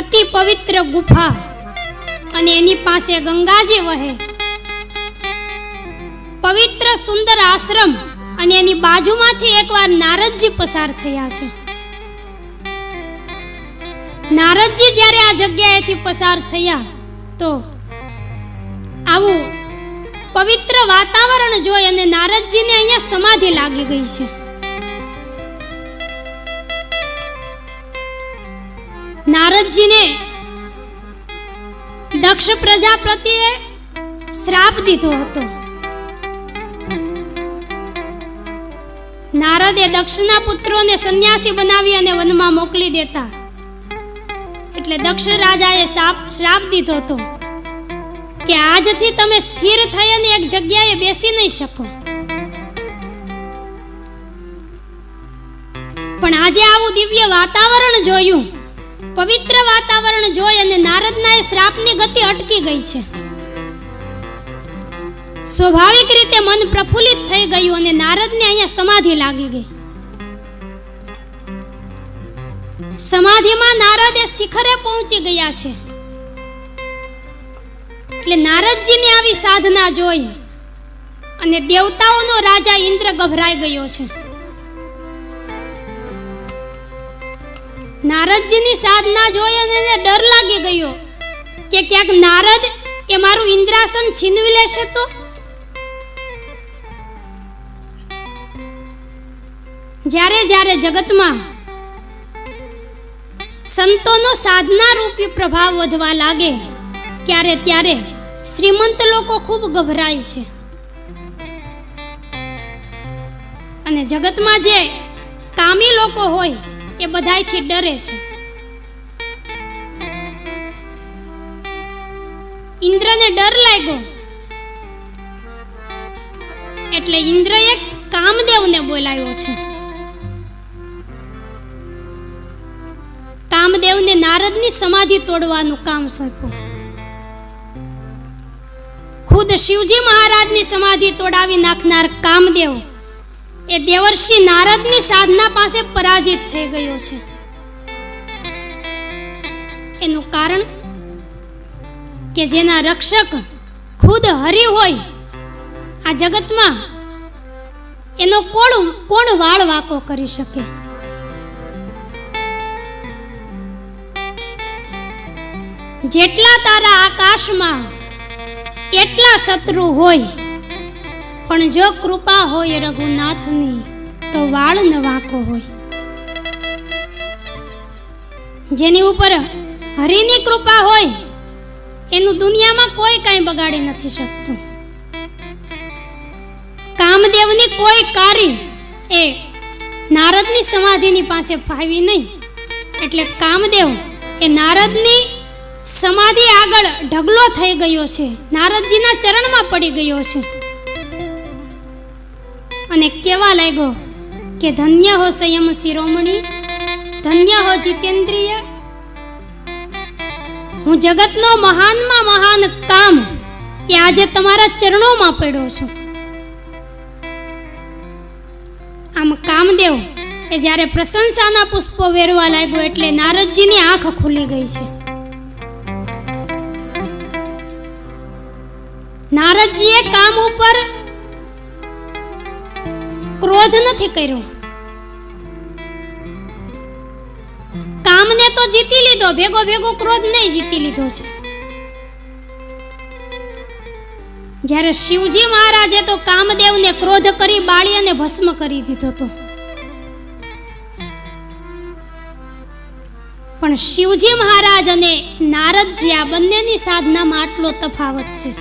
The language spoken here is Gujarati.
અતિ પવિત્ર ગુફા અને એની પાસે ગંગાજી વહે, પવિત્ર સુંદર આશ્રમ અને એની બાજુમાંથી એકવાર નારદજી પસાર થયા છે. નારદજી જ્યારે આ જગ્યાએથી પસાર થયા તો આવું પવિત્ર વાતાવરણ જોઈ અને નારદજીને અહીંયા સમાધિ લાગી ગઈ છે. નારદજીને દક્ષ પ્રજાપતિએ શ્રાપ દીધો હતો. નારદે દક્ષના પુત્રોને સંન્યાસી બનાવી અને વનમાં મોકલી દેતા, એટલે દક્ષ રાજાએ શ્રાપ દીધો હતો કે આજથી તમે સ્થિર થઈ અને એક જગ્યાએ બેસી નહીં શકો. પણ આજે આવું દિવ્ય વાતાવરણ જોયું, પવિત્ર વાતાવરણ જોઈ અને નારદના એ શ્રાપની ગતિ અટકી ગઈ છે. સ્વાભાવિક રીતે મન પ્રફુલ્લિત થઈ ગયું અને નારદને અહીંયા સમાધિ લાગી ગઈ. સમાધિમાં નારદ એ શિખરે પહોંચી ગયા છે. એટલે નારદજીની આવી સાધના જોઈ અને દેવતાઓનો રાજા ઇન્દ્ર ગભરાઈ ગયો છે. નારદજીની સાધના જોઈ અને એને ડર લાગી ગયો કે ક્યાંક નારદ એ મારું ઇન્દ્રાસન છીનવી લેશે તો. જ્યારે જ્યારે જગતમાં સંતોનો સાધના રૂપી પ્રભાવ વધવા લાગે ત્યારે ત્યારે શ્રીમંત લોકો ખૂબ ગભરાય છે. અને જગતમાં જે કામી લોકો હોય એ બધાયથી ડરે છે. ઇન્દ્રને ડર લાગ્યો એટલે ઇન્દ્રએ કામદેવને બોલાવ્યો છે. કામદેવને નારદની સમાધિ તોડવાનું કામ સોંપ્યું. ખુદ શિવજી મહારાજની સમાધિ તોડાવી નાખનાર કામદેવ એ દેવર્ષિ નારદની સાધના પાસે પરાજિત થઈ ગયો છે. એનું કારણ કે જેના રક્ષક ખુદ હરિ હોય આ જગતમાં એનો કોણ વાળ વાકો કરી શકે. જેટલા તારા આકાશમાં એટલા શત્રુ હોય, પણ જો કૃપા હોય રઘુનાથની તો વાળ ન વાકો હોય. જેની ઉપર હરિની કૃપા હોય એનું દુનિયામાં કોઈ કાંઈ બગાડી નથી શકતું. કામદેવની કોઈ કારી એ નારદની સમાધિની પાસે ફાવી નહીં. એટલે કામદેવ એ નારદની સમાધિ આગળ ઢગલો થઈ ગયો છે, નારદજીના ચરણમાં પડી ગયો છે અને કહેવા લાગ્યો કે ધન્ય હો સંયમ શિરોમણી, ધન્ય હો જીતેન્દ્રિય. હું જગતનો મહાનમાં મહાન કામ એ આજે તમારા ચરણોમાં પડ્યો છું. આમ કામદેવ એ જ્યારે પ્રશંસાના પુષ્પો વેરવા લાગ્યો એટલે નારદજીની આંખ ખુલી ગઈ છે. નારદજીએ કામ ઉપર ક્રોધ નથી કર્યો. કામને તો જીતી લીધો, ભેગો ભેગો ક્રોધ નહીં જીતી લીધો છે. જ્યારે શિવજી મહારાજે તો કામદેવને ક્રોધ કરી બાળી અને ભસ્મ કરી દીધો હતો. પણ શિવજી મહારાજ અને નારદજી આ બંનેની સાધનામાં આટલો તફાવત છે.